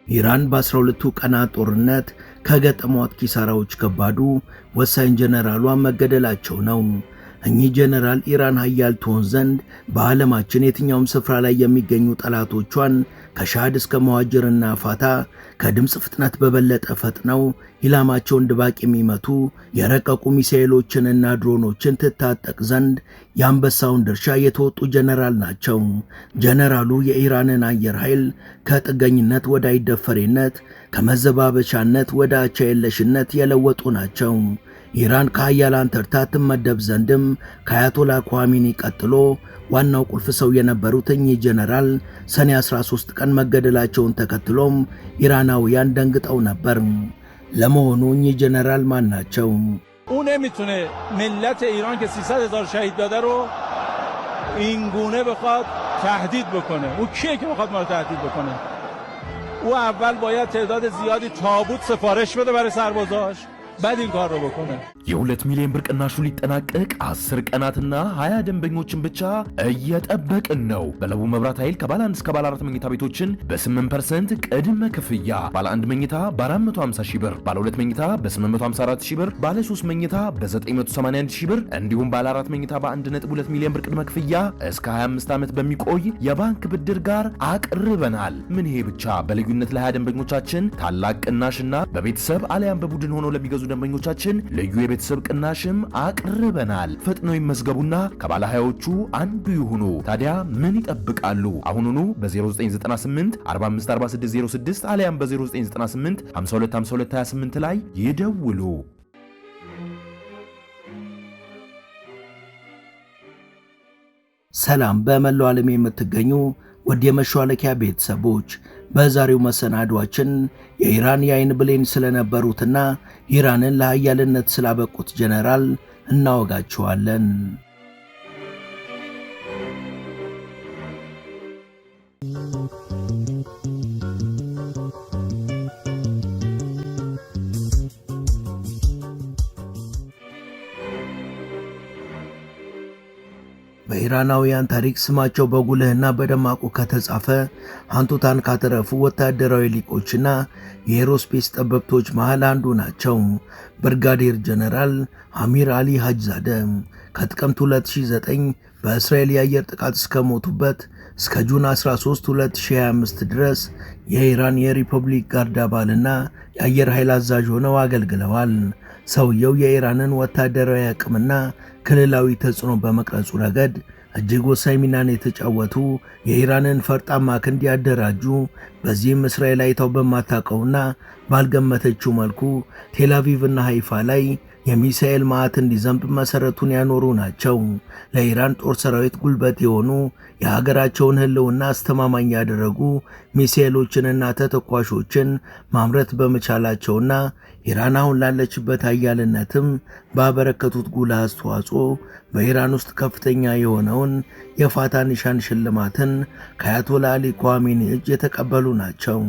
ኢራን በ12ቱ ቀናት ጦርነት ከገጠሟት ኪሳራዎች ከባዱ ወሳኝ ጀነራሏ መገደላቸው ነው። እኚህ ጀነራል ኢራን ኃያል ትሆን ዘንድ በዓለማችን የትኛውም ስፍራ ላይ የሚገኙ ጠላቶቿን ከሻድ እስከ መዋጅርና ፋታ ከድምፅ ፍጥነት በበለጠ ፈጥነው ኢላማቸውን ድባቅ የሚመቱ የረቀቁ ሚሳኤሎችንና ድሮኖችን ትታጠቅ ዘንድ የአንበሳውን ድርሻ የተወጡ ጀነራል ናቸው። ጀነራሉ የኢራንን አየር ኃይል ከጥገኝነት ወደ አይደፈሬነት፣ ከመዘባበቻነት ወደ አቻ የለሽነት የለወጡ ናቸው። ኢራን ከኃያላን ተርታ ትመደብ ዘንድም ከአያቶላ ኳሚኒ ቀጥሎ ዋናው ቁልፍ ሰው የነበሩት እኚህ ጀነራል ሰኔ 13 ቀን መገደላቸውን ተከትሎም ኢራናውያን ደንግጠው ነበር። ለመሆኑ እኚህ ጀነራል ማን ናቸው? اون نمیتونه ملت ایران که 300,000 شهید داده رو این گونه بخواد تهدید بکنه. اون کیه که بخواد ما رو تهدید بکنه؟ او اول باید تعداد زیادی تابوت سفارش بده برای سربازاش، بعد این کار رو بکنه. የ2 ሚሊዮን ብር ቅናሹ ሊጠናቀቅ 10 ቀናትና 20 ደንበኞችን ብቻ እየጠበቅን ነው። በለቡ መብራት ኃይል ከባለ 1 እስከ ባለ 4 መኝታ ቤቶችን በ8% ቅድመ ክፍያ፣ ባለ 1 መኝታ በ450 ሺህ ብር፣ ባለ 2 መኝታ በ854 ሺህ ብር፣ ባለ 3 መኝታ በ981 ሺህ ብር እንዲሁም ባለ 4 መኝታ በ1.2 ሚሊዮን ብር ቅድመ ክፍያ እስከ 25 ዓመት በሚቆይ የባንክ ብድር ጋር አቅርበናል። ምን ይሄ ብቻ! በልዩነት ለ20 ደንበኞቻችን ታላቅ ቅናሽና በቤተሰብ አለያም በቡድን ሆነው ለሚገዙ ደንበኞቻችን ልዩ የቤተሰብ ቅናሽም አቅርበናል። ፈጥነው ይመዝገቡና ከባለ 20ዎቹ አንዱ ይሁኑ። ታዲያ ምን ይጠብቃሉ? አሁኑኑ በ0998 454606 አለያም በ0998 525228 ላይ ይደውሉ። ሰላም በመላው ዓለም የምትገኙ ወደ የመሿለኪያ ቤተሰቦች፣ በዛሬው መሰናዷችን የኢራን የአይን ብሌን ስለነበሩትና ኢራንን ለኃያልነት ስላበቁት ጀነራል እናወጋችኋለን። በኢራናውያን ታሪክ ስማቸው በጉልህና በደማቁ ከተጻፈ አንቱታን ካተረፉ ወታደራዊ ሊቆችና የኤሮስፔስ ጠበብቶች መሃል አንዱ ናቸው። ብርጋዴር ጀነራል አሚር አሊ ሐጅዛደ ከጥቅምት 2009 በእስራኤል የአየር ጥቃት እስከሞቱበት እስከ ጁን 13 2025 ድረስ የኢራን የሪፐብሊክ ጋርድ አባልና የአየር ኃይል አዛዥ ሆነው አገልግለዋል። ሰውየው የኢራንን ወታደራዊ አቅምና ክልላዊ ተጽዕኖ በመቅረጹ ረገድ እጅግ ወሳኝ ሚናን የተጫወቱ፣ የኢራንን ፈርጣማ ክንድ ያደራጁ፣ በዚህም እስራኤል አይታው በማታውቀውና ባልገመተችው መልኩ ቴልአቪቭና ሃይፋ ላይ የሚሳኤል ማዕት እንዲዘንብ መሰረቱን ያኖሩ ናቸው። ለኢራን ጦር ሰራዊት ጉልበት የሆኑ፣ የሀገራቸውን ህልውና አስተማማኝ ያደረጉ ሚሳኤሎችንና ተተኳሾችን ማምረት በመቻላቸውና ኢራን አሁን ላለችበት ኃያልነትም ባበረከቱት ጉልህ አስተዋጽኦ በኢራን ውስጥ ከፍተኛ የሆነውን የፋታ ኒሻን ሽልማትን ከአያቶላ አሊ ኳሚኒ እጅ የተቀበሉ ናቸው።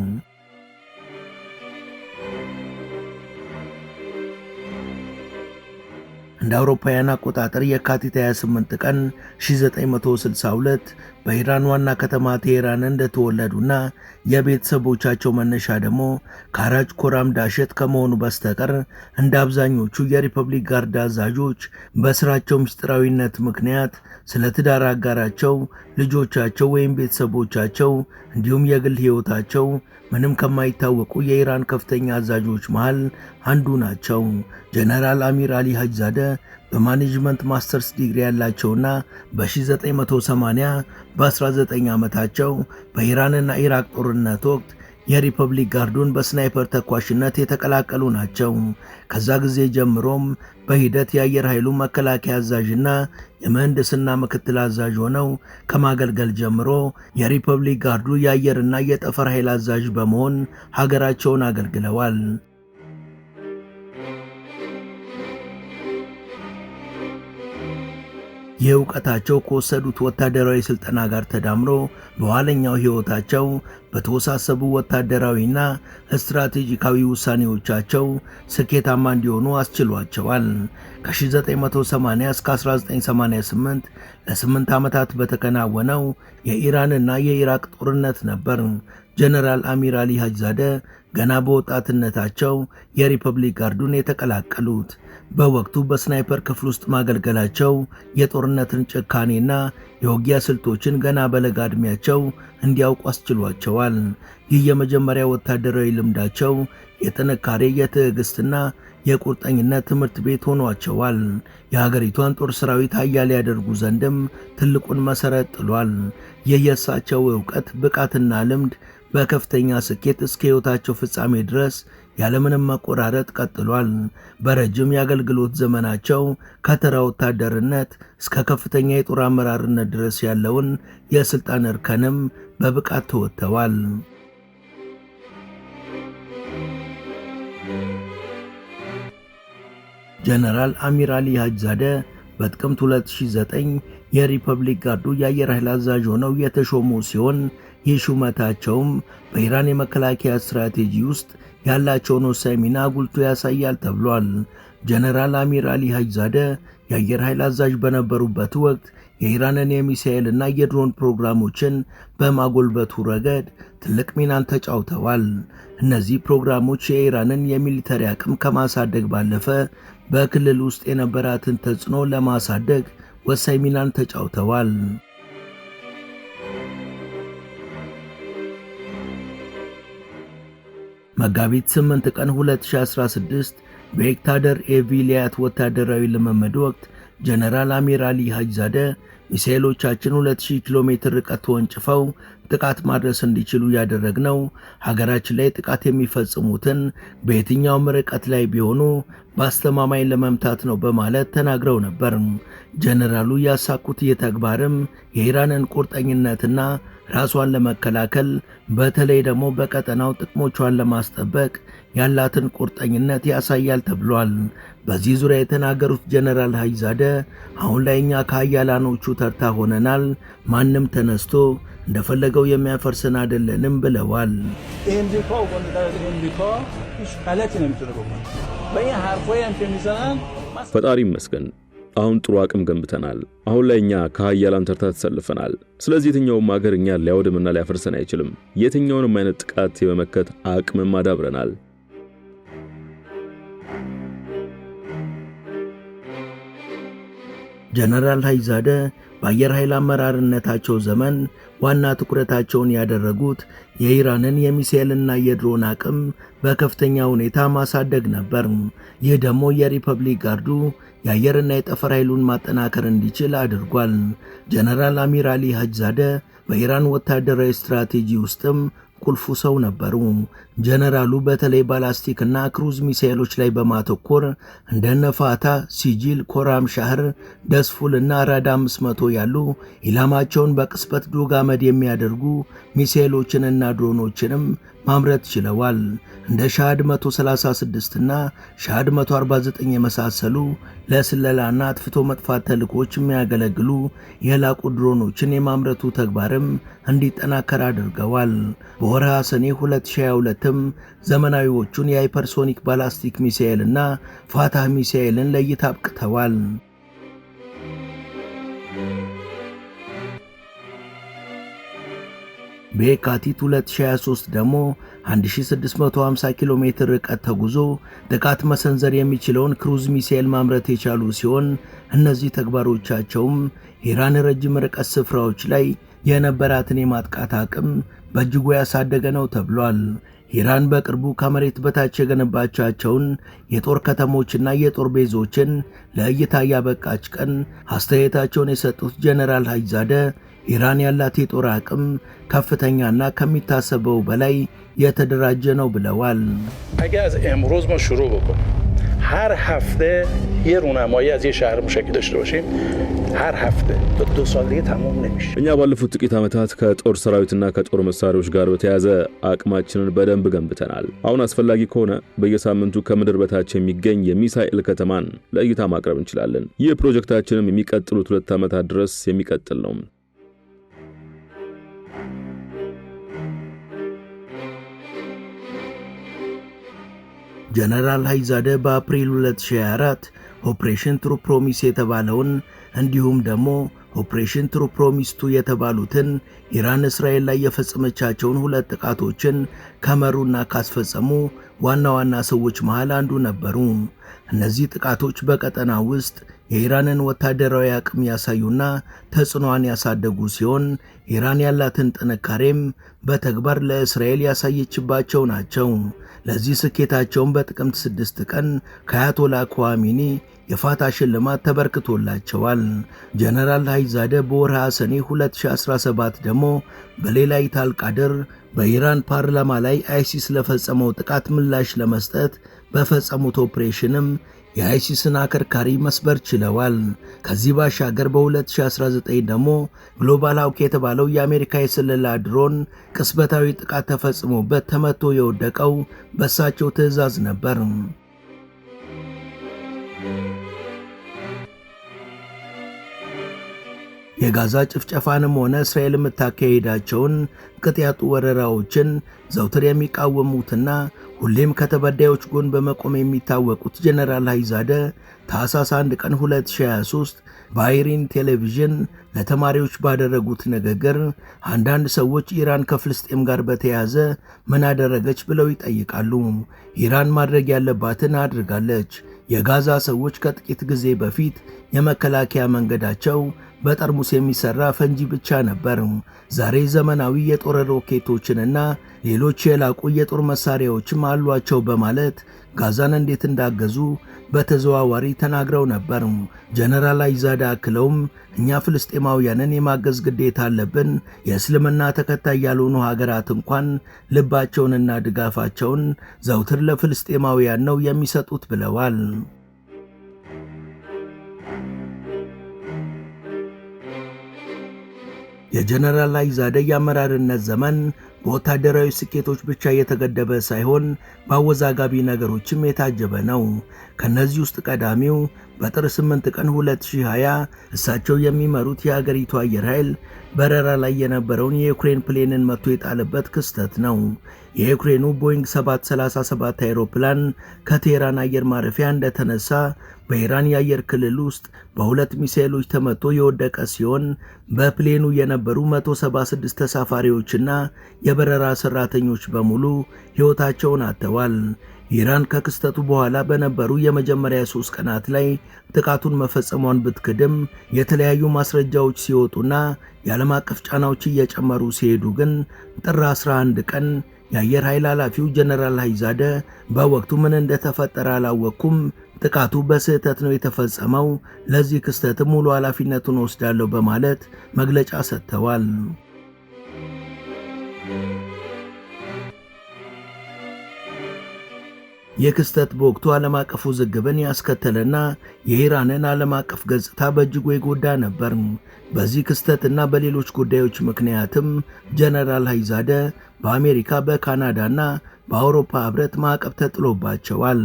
እንደ አውሮፓውያን አቆጣጠር የካቲት 28 ቀን 1962 በኢራን ዋና ከተማ ቴሄራን እንደተወለዱና የቤተሰቦቻቸው መነሻ ደግሞ ካራጅ ኮራም ዳሸት ከመሆኑ በስተቀር እንደ አብዛኞቹ የሪፐብሊክ ጋርድ አዛዦች በስራቸው ምስጢራዊነት ምክንያት ስለ ትዳር አጋራቸው፣ ልጆቻቸው ወይም ቤተሰቦቻቸው እንዲሁም የግል ሕይወታቸው ምንም ከማይታወቁ የኢራን ከፍተኛ አዛዦች መሃል አንዱ ናቸው። ጀነራል አሚር አሊ ሐጅዛደ በማኔጅመንት ማስተርስ ዲግሪ ያላቸውና በ1980 በ19 ዓመታቸው በኢራንና ኢራቅ ጦርነት ወቅት የሪፐብሊክ ጋርዱን በስናይፐር ተኳሽነት የተቀላቀሉ ናቸው። ከዛ ጊዜ ጀምሮም በሂደት የአየር ኃይሉ መከላከያ አዛዥና የምህንድስና ምክትል አዛዥ ሆነው ከማገልገል ጀምሮ የሪፐብሊክ ጋርዱ የአየርና የጠፈር ኃይል አዛዥ በመሆን ሀገራቸውን አገልግለዋል። የእውቀታቸው ከወሰዱት ወታደራዊ ስልጠና ጋር ተዳምሮ በኋለኛው ሕይወታቸው በተወሳሰቡ ወታደራዊና ስትራቴጂካዊ ውሳኔዎቻቸው ስኬታማ እንዲሆኑ አስችሏቸዋል። ከ1980 እስከ 1988 ለ8 ዓመታት በተከናወነው የኢራንና የኢራቅ ጦርነት ነበር ጀነራል አሚር አሊ ሀጅዛደ ገና በወጣትነታቸው የሪፐብሊክ ጋርዱን የተቀላቀሉት። በወቅቱ በስናይፐር ክፍል ውስጥ ማገልገላቸው የጦርነትን ጭካኔና የውጊያ ስልቶችን ገና በለጋ ዕድሜያቸው እንዲያውቁ አስችሏቸዋል። ይህ የመጀመሪያ ወታደራዊ ልምዳቸው የጥንካሬ፣ የትዕግስትና የቁርጠኝነት ትምህርት ቤት ሆኗቸዋል። የሀገሪቷን ጦር ሰራዊት ኃያል ያደርጉ ዘንድም ትልቁን መሰረት ጥሏል። የየሳቸው ዕውቀት፣ ብቃትና ልምድ በከፍተኛ ስኬት እስከ ሕይወታቸው ፍጻሜ ድረስ ያለምንም መቆራረጥ ቀጥሏል። በረጅም የአገልግሎት ዘመናቸው ከተራ ወታደርነት እስከ ከፍተኛ የጦር አመራርነት ድረስ ያለውን የስልጣን እርከንም በብቃት ተወጥተዋል። ጀነራል አሚር አሊ ሀጅዛደ በጥቅምት 2009 የሪፐብሊክ ጋርዱ የአየር ኃይል አዛዥ ሆነው የተሾሙ ሲሆን ይህ ሹመታቸውም በኢራን የመከላከያ ስትራቴጂ ውስጥ ያላቸውን ወሳኝ ሚና አጉልቶ ያሳያል ተብሏል። ጀነራል አሚር አሊ ሀጅዛደ የአየር ኃይል አዛዥ በነበሩበት ወቅት የኢራንን የሚሳኤልና የድሮን ፕሮግራሞችን በማጎልበቱ ረገድ ትልቅ ሚናን ተጫውተዋል። እነዚህ ፕሮግራሞች የኢራንን የሚሊተሪ አቅም ከማሳደግ ባለፈ በክልል ውስጥ የነበራትን ተጽዕኖ ለማሳደግ ወሳኝ ሚናን ተጫውተዋል። መጋቢት 8 ቀን 2016 በኤክታደር ኤቪሊያት ወታደራዊ ልምምድ ወቅት ጀነራል አሚር አሊ ሀጅዛደ ሚሳኤሎቻችን 2000 ኪሎ ሜትር ርቀት ተወንጭፈው ጥቃት ማድረስ እንዲችሉ ያደረግነው ሀገራችን ላይ ጥቃት የሚፈጽሙትን በየትኛውም ርቀት ላይ ቢሆኑ በአስተማማኝ ለመምታት ነው በማለት ተናግረው ነበር። ጀነራሉ ያሳኩት የተግባርም የኢራንን ቁርጠኝነትና ራሷን ለመከላከል በተለይ ደግሞ በቀጠናው ጥቅሞቿን ለማስጠበቅ ያላትን ቁርጠኝነት ያሳያል ተብሏል። በዚህ ዙሪያ የተናገሩት ጀነራል ሀጅዛደ አሁን ላይ እኛ ከሀያላኖቹ ተርታ ሆነናል፣ ማንም ተነስቶ እንደፈለገው የሚያፈርስን አይደለንም ብለዋል። ፈጣሪ ይመስገን አሁን ጥሩ አቅም ገንብተናል። አሁን ላይ እኛ ከሀያላን ተርታ ተሰልፈናል። ስለዚህ የትኛውም ሀገር እኛን ሊያወድምና ሊያፈርሰን አይችልም። የትኛውንም አይነት ጥቃት የመመከት አቅምም አዳብረናል። ጀነራል ሀጅዛደ በአየር ኃይል አመራርነታቸው ዘመን ዋና ትኩረታቸውን ያደረጉት የኢራንን የሚሳኤልና የድሮን አቅም በከፍተኛ ሁኔታ ማሳደግ ነበር። ይህ ደግሞ የሪፐብሊክ ጋርዱ የአየርና የጠፈር ኃይሉን ማጠናከር እንዲችል አድርጓል። ጀነራል አሚር አሊ ሀጅዛደ በኢራን ወታደራዊ ስትራቴጂ ውስጥም ቁልፉ ሰው ነበሩ። ጀነራሉ በተለይ ባላስቲክና ክሩዝ ሚሳኤሎች ላይ በማተኮር እንደነ ፋታ፣ ሲጂል፣ ኮራም ሻህር፣ ደስፉልና ራዳ 500 ያሉ ኢላማቸውን በቅስበት ዶግ አመድ የሚያደርጉ ሚሳኤሎችንና ድሮኖችንም ማምረት ችለዋል። እንደ ሻሃድ 136 እና ሻሃድ 149 የመሳሰሉ ለስለላና አጥፍቶ መጥፋት ተልእኮች የሚያገለግሉ የላቁ ድሮኖችን የማምረቱ ተግባርም እንዲጠናከር አድርገዋል። በወርሃ ሰኔ 2022ም ዘመናዊዎቹን የሃይፐርሶኒክ ባላስቲክ ሚሳኤልና ፋታህ ሚሳኤልን ለእይታ አብቅተዋል። በየካቲት 2023 ደግሞ 1650 ኪሎ ሜትር ርቀት ተጉዞ ጥቃት መሰንዘር የሚችለውን ክሩዝ ሚሳኤል ማምረት የቻሉ ሲሆን እነዚህ ተግባሮቻቸውም ኢራን ረጅም ርቀት ስፍራዎች ላይ የነበራትን የማጥቃት አቅም በእጅጉ ያሳደገ ነው ተብሏል። ኢራን በቅርቡ ከመሬት በታች የገነባቻቸውን የጦር ከተሞችና የጦር ቤዞችን ለእይታ ያበቃች ቀን አስተያየታቸውን የሰጡት ጀነራል ሀጅዛደ ኢራን ያላት የጦር አቅም ከፍተኛና ከሚታሰበው በላይ የተደራጀ ነው ብለዋል። هر هفته یه رونمایی از یه شهر موشکی داشته باشیم هر هفته تا 2 سال دیگه تموم نمیشه እኛ ባለፉት ጥቂት ዓመታት ከጦር ሰራዊትና ከጦር መሳሪያዎች ጋር በተያያዘ አቅማችንን በደንብ ገንብተናል። አሁን አስፈላጊ ከሆነ በየሳምንቱ ከምድር በታች የሚገኝ የሚሳኤል ከተማን ለእይታ ማቅረብ እንችላለን። ይህ ፕሮጀክታችንም የሚቀጥሉት 2 ዓመታት ድረስ የሚቀጥል ነው። ጀነራል ሃይዛደ በአፕሪል 2024 ኦፕሬሽን ትሩ ፕሮሚስ የተባለውን እንዲሁም ደግሞ ኦፕሬሽን ትሩ ፕሮሚስ 2 የተባሉትን ኢራን እስራኤል ላይ የፈጸመቻቸውን 2 ጥቃቶችን ከመሩና ካስፈጸሙ ዋና ዋና ሰዎች መሃል አንዱ ነበሩ። እነዚህ ጥቃቶች በቀጠናው ውስጥ የኢራንን ወታደራዊ አቅም ያሳዩና ተጽዕኖዋን ያሳደጉ ሲሆን ኢራን ያላትን ጥንካሬም በተግባር ለእስራኤል ያሳየችባቸው ናቸው። ለዚህ ስኬታቸውም በጥቅምት 6 ቀን ከአያቶላ ኳሚኒ የፋታ ሽልማት ተበርክቶላቸዋል። ጀነራል ሃይዛደ በወርሃ ሰኔ 2017 ደግሞ በሌላይቱል ቀድር በኢራን ፓርላማ ላይ አይሲስ ለፈጸመው ጥቃት ምላሽ ለመስጠት በፈጸሙት ኦፕሬሽንም የአይሲስን አከርካሪ መስበር ችለዋል። ከዚህ ባሻገር በ2019 ደግሞ ግሎባል ሃውክ የተባለው የአሜሪካ የስለላ ድሮን ቅስበታዊ ጥቃት ተፈጽሞበት ተመቶ የወደቀው በሳቸው ትዕዛዝ ነበር። የጋዛ ጭፍጨፋንም ሆነ እስራኤል የምታካሄዳቸውን ቅጥ ያጡ ወረራዎችን ዘውትር የሚቃወሙትና ሁሌም ከተበዳዮች ጎን በመቆም የሚታወቁት ጀነራል ሃይዛደ ታኅሳስ 1 ቀን 2023 በአይሪን ቴሌቪዥን ለተማሪዎች ባደረጉት ንግግር አንዳንድ ሰዎች ኢራን ከፍልስጤም ጋር በተያያዘ ምን አደረገች ብለው ይጠይቃሉ። ኢራን ማድረግ ያለባትን አድርጋለች። የጋዛ ሰዎች ከጥቂት ጊዜ በፊት የመከላከያ መንገዳቸው በጠርሙስ የሚሰራ ፈንጂ ብቻ ነበር። ዛሬ ዘመናዊ የጦር ሮኬቶችንና ሌሎች የላቁ የጦር መሳሪያዎችም አሏቸው በማለት ጋዛን እንዴት እንዳገዙ በተዘዋዋሪ ተናግረው ነበር። ጀነራል ሃይዛደ አክለውም እኛ ፍልስጤማውያንን የማገዝ ግዴታ አለብን፣ የእስልምና ተከታይ ያልሆኑ ሀገራት እንኳን ልባቸውንና ድጋፋቸውን ዘውትር ለፍልስጤማውያን ነው የሚሰጡት ብለዋል። የጀነራል ሃይዛደ የአመራርነት ዘመን በወታደራዊ ስኬቶች ብቻ የተገደበ ሳይሆን በአወዛጋቢ ነገሮችም የታጀበ ነው። ከነዚህ ውስጥ ቀዳሚው በጥር 8 ቀን 2020 እሳቸው የሚመሩት የሀገሪቱ አየር ኃይል በረራ ላይ የነበረውን የዩክሬን ፕሌንን መቶ የጣለበት ክስተት ነው። የዩክሬኑ ቦይንግ 737 አይሮፕላን ከቴህራን አየር ማረፊያ እንደተነሳ በኢራን የአየር ክልል ውስጥ በሁለት ሚሳኤሎች ተመቶ የወደቀ ሲሆን በፕሌኑ የነበሩ 176 ተሳፋሪዎችና የበረራ ሰራተኞች በሙሉ ሕይወታቸውን አጥተዋል። ኢራን ከክስተቱ በኋላ በነበሩ የመጀመሪያ 3 ቀናት ላይ ጥቃቱን መፈጸሟን ብትክድም የተለያዩ ማስረጃዎች ሲወጡና የዓለም አቀፍ ጫናዎች እየጨመሩ ሲሄዱ ግን ጥር 11 ቀን የአየር ኃይል ኃላፊው ጀነራል ሃይዛደ በወቅቱ ምን እንደተፈጠረ አላወቅኩም፣ ጥቃቱ በስህተት ነው የተፈጸመው፣ ለዚህ ክስተት ሙሉ ኃላፊነቱን ወስዳለሁ በማለት መግለጫ ሰጥተዋል። የክስተት በወቅቱ ዓለም አቀፍ ውዝግብን ያስከተለና የኢራንን ዓለም አቀፍ ገጽታ በእጅጉ የጎዳ ነበር። በዚህ ክስተትና በሌሎች ጉዳዮች ምክንያትም ጀነራል ሃይዛደ በአሜሪካ በካናዳና በአውሮፓ ህብረት ማዕቀብ ተጥሎባቸዋል።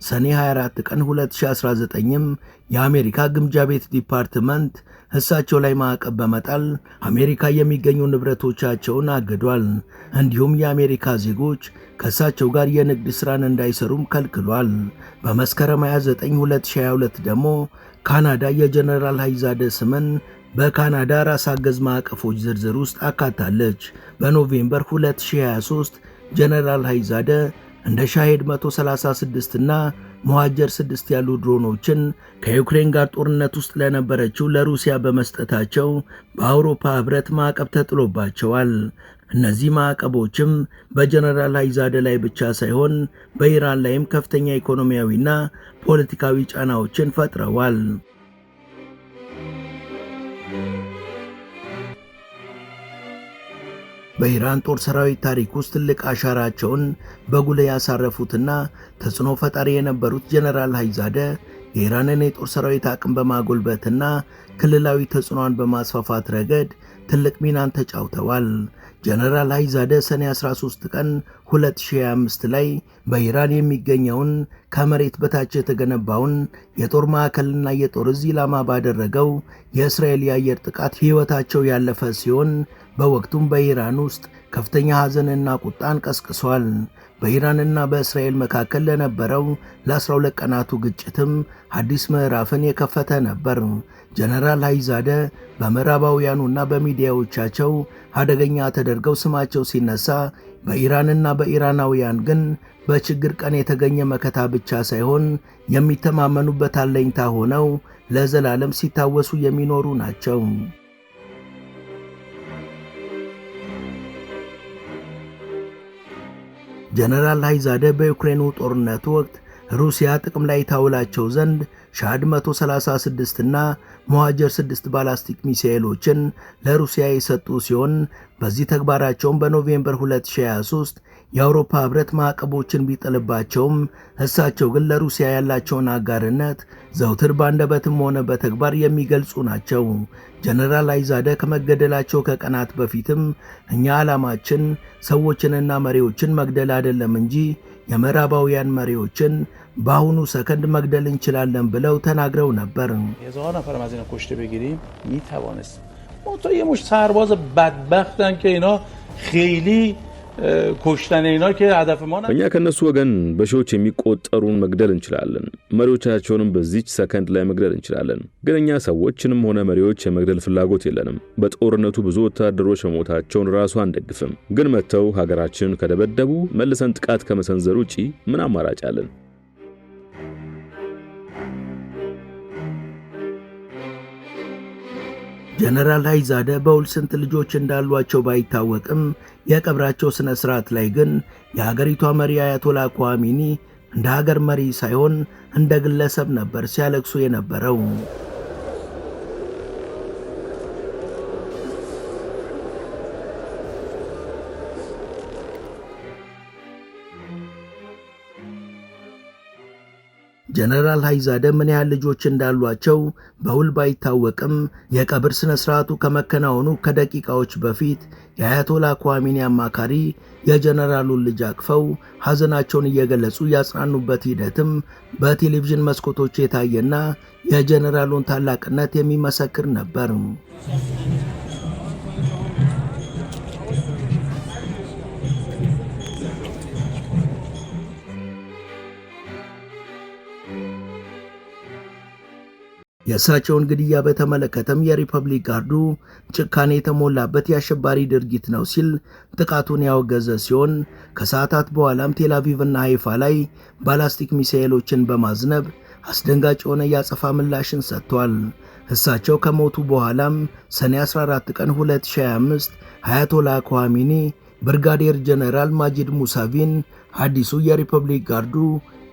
ሰኔ 24 ቀን 2019ም የአሜሪካ ግምጃ ቤት ዲፓርትመንት እሳቸው ላይ ማዕቀብ በመጣል አሜሪካ የሚገኙ ንብረቶቻቸውን አግዷል። እንዲሁም የአሜሪካ ዜጎች ከእሳቸው ጋር የንግድ ሥራን እንዳይሰሩም ከልክሏል። በመስከረም 29 2022 ደግሞ ካናዳ የጀነራል ሃይዛደ ስምን በካናዳ ራስ አገዝ ማዕቀፎች ዝርዝር ውስጥ አካታለች። በኖቬምበር 2023 ጀነራል ሃይዛደ እንደ ሻሄድ 136 እና ሞሃጀር 6 ያሉ ድሮኖችን ከዩክሬን ጋር ጦርነት ውስጥ ለነበረችው ለሩሲያ በመስጠታቸው በአውሮፓ ህብረት ማዕቀብ ተጥሎባቸዋል። እነዚህ ማዕቀቦችም በጀነራል ሃይዛደ ላይ ብቻ ሳይሆን በኢራን ላይም ከፍተኛ ኢኮኖሚያዊና ፖለቲካዊ ጫናዎችን ፈጥረዋል። በኢራን ጦር ሰራዊት ታሪክ ውስጥ ትልቅ አሻራቸውን በጉልህ ያሳረፉትና ተጽዕኖ ፈጣሪ የነበሩት ጀነራል ሃይዛደ የኢራንን የጦር ሰራዊት አቅም በማጎልበትና ክልላዊ ተጽዕኖን በማስፋፋት ረገድ ትልቅ ሚናን ተጫውተዋል። ጀነራል ሃይዛደ ሰኔ 13 ቀን 2025 ላይ በኢራን የሚገኘውን ከመሬት በታች የተገነባውን የጦር ማዕከልና የጦር እዝ ኢላማ ባደረገው የእስራኤል የአየር ጥቃት ሕይወታቸው ያለፈ ሲሆን በወቅቱም በኢራን ውስጥ ከፍተኛ ሐዘንና ቁጣን ቀስቅሷል። በኢራንና በእስራኤል መካከል ለነበረው ለ12 ቀናቱ ግጭትም አዲስ ምዕራፍን የከፈተ ነበር። ጀነራል ሃይዛደ በምዕራባውያኑና በሚዲያዎቻቸው አደገኛ ተደርገው ስማቸው ሲነሳ፣ በኢራንና በኢራናውያን ግን በችግር ቀን የተገኘ መከታ ብቻ ሳይሆን የሚተማመኑበት አለኝታ ሆነው ለዘላለም ሲታወሱ የሚኖሩ ናቸው። ጀነራል ሃይዛደ በዩክሬኑ ጦርነት ወቅት ሩሲያ ጥቅም ላይ ታውላቸው ዘንድ ሻድ 136 እና መዋጀር 6 ባላስቲክ ሚሳኤሎችን ለሩሲያ የሰጡ ሲሆን በዚህ ተግባራቸውም በኖቬምበር 2023 የአውሮፓ ህብረት ማዕቀቦችን ቢጥልባቸውም እሳቸው ግን ለሩሲያ ያላቸውን አጋርነት ዘውትር ባንደበትም ሆነ በተግባር የሚገልጹ ናቸው። ጀነራል ሃይዛደ ከመገደላቸው ከቀናት በፊትም እኛ ዓላማችን ሰዎችንና መሪዎችን መግደል አይደለም እንጂ የምዕራባውያን መሪዎችን በአሁኑ ሰከንድ መግደል እንችላለን ብለው ተናግረው ነበር። هزار نفر از اینا کشته بگیریم میتوانست منتها یه مش سرباز بدبختن که اینا خیلی کشتن اینا که هدف ما እኛ ከነሱ ወገን በሺዎች የሚቆጠሩን መግደል እንችላለን። መሪዎቻቸውንም በዚች ሰከንድ ላይ መግደል እንችላለን። ግን እኛ ሰዎችንም ሆነ መሪዎች የመግደል ፍላጎት የለንም። በጦርነቱ ብዙ ወታደሮች መሞታቸውን ራሱ አንደግፍም። ግን መተው ሀገራችን ከደበደቡ መልሰን ጥቃት ከመሰንዘር ውጪ ምን አማራጭ አለን? ጀነራል ሃይዛደ በውል ስንት ልጆች እንዳሏቸው ባይታወቅም የቀብራቸው ስነ ስርዓት ላይ ግን የሀገሪቷ መሪ አያቶላ ኳሚኒ እንደ ሀገር መሪ ሳይሆን እንደ ግለሰብ ነበር ሲያለቅሱ የነበረው። ጀነራል ሃይዛደ ምን ያህል ልጆች እንዳሏቸው በውል ባይታወቅም የቀብር ስነ ስርዓቱ ከመከናወኑ ከደቂቃዎች በፊት የአያቶላ ኳሚኒ አማካሪ የጀነራሉን ልጅ አቅፈው ሐዘናቸውን እየገለጹ ያጽናኑበት ሂደትም በቴሌቪዥን መስኮቶች የታየና የጀነራሉን ታላቅነት የሚመሰክር ነበር። የእሳቸውን ግድያ በተመለከተም የሪፐብሊክ ጋርዱ ጭካኔ የተሞላበት የአሸባሪ ድርጊት ነው ሲል ጥቃቱን ያወገዘ ሲሆን ከሰዓታት በኋላም ቴልአቪቭና ሃይፋ ላይ ባላስቲክ ሚሳኤሎችን በማዝነብ አስደንጋጭ የሆነ የአጸፋ ምላሽን ሰጥቷል። እሳቸው ከሞቱ በኋላም ሰኔ 14 ቀን 2025 አያቶላ ኳሚኒ ብርጋዴር ጀነራል ማጂድ ሙሳቪን አዲሱ የሪፐብሊክ ጋርዱ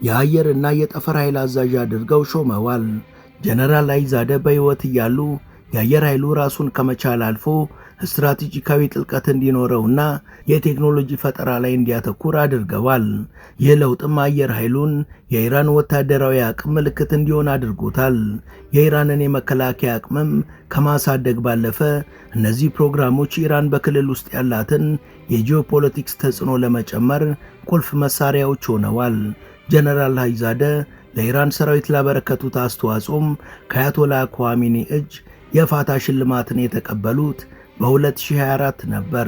የአየርና የጠፈር ኃይል አዛዥ አድርገው ሾመዋል። ጀነራል ሃይዛደ በሕይወት እያሉ የአየር ኃይሉ ራሱን ከመቻል አልፎ ስትራቴጂካዊ ጥልቀት እንዲኖረውና የቴክኖሎጂ ፈጠራ ላይ እንዲያተኩር አድርገዋል። ይህ ለውጥም አየር ኃይሉን የኢራን ወታደራዊ አቅም ምልክት እንዲሆን አድርጎታል። የኢራንን የመከላከያ አቅምም ከማሳደግ ባለፈ እነዚህ ፕሮግራሞች ኢራን በክልል ውስጥ ያላትን የጂኦፖለቲክስ ተጽዕኖ ለመጨመር ቁልፍ መሳሪያዎች ሆነዋል። ጀነራል ሃይዛደ ለኢራን ሰራዊት ላበረከቱት አስተዋጽኦም ከአያቶላ ኳሚኒ እጅ የፋታ ሽልማትን የተቀበሉት በ2024 ነበር።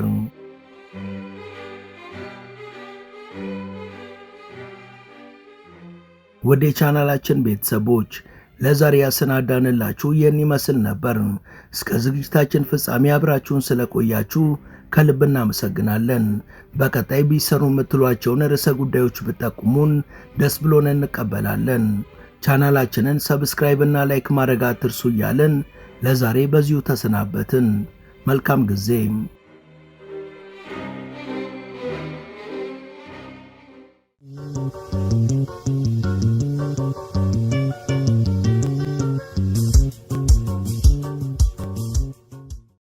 ወደ ቻናላችን ቤተሰቦች ለዛሬ ያሰናዳንላችሁ ይህን ይመስል ነበር። እስከ ዝግጅታችን ፍጻሜ አብራችሁን ስለቆያችሁ ከልብ እናመሰግናለን። በቀጣይ ቢሰሩ የምትሏቸውን ርዕሰ ጉዳዮች ብትጠቁሙን ደስ ብሎን እንቀበላለን። ቻናላችንን ሰብስክራይብ እና ላይክ ማድረግ አትርሱ እያልን ለዛሬ በዚሁ ተሰናበትን። መልካም ጊዜ።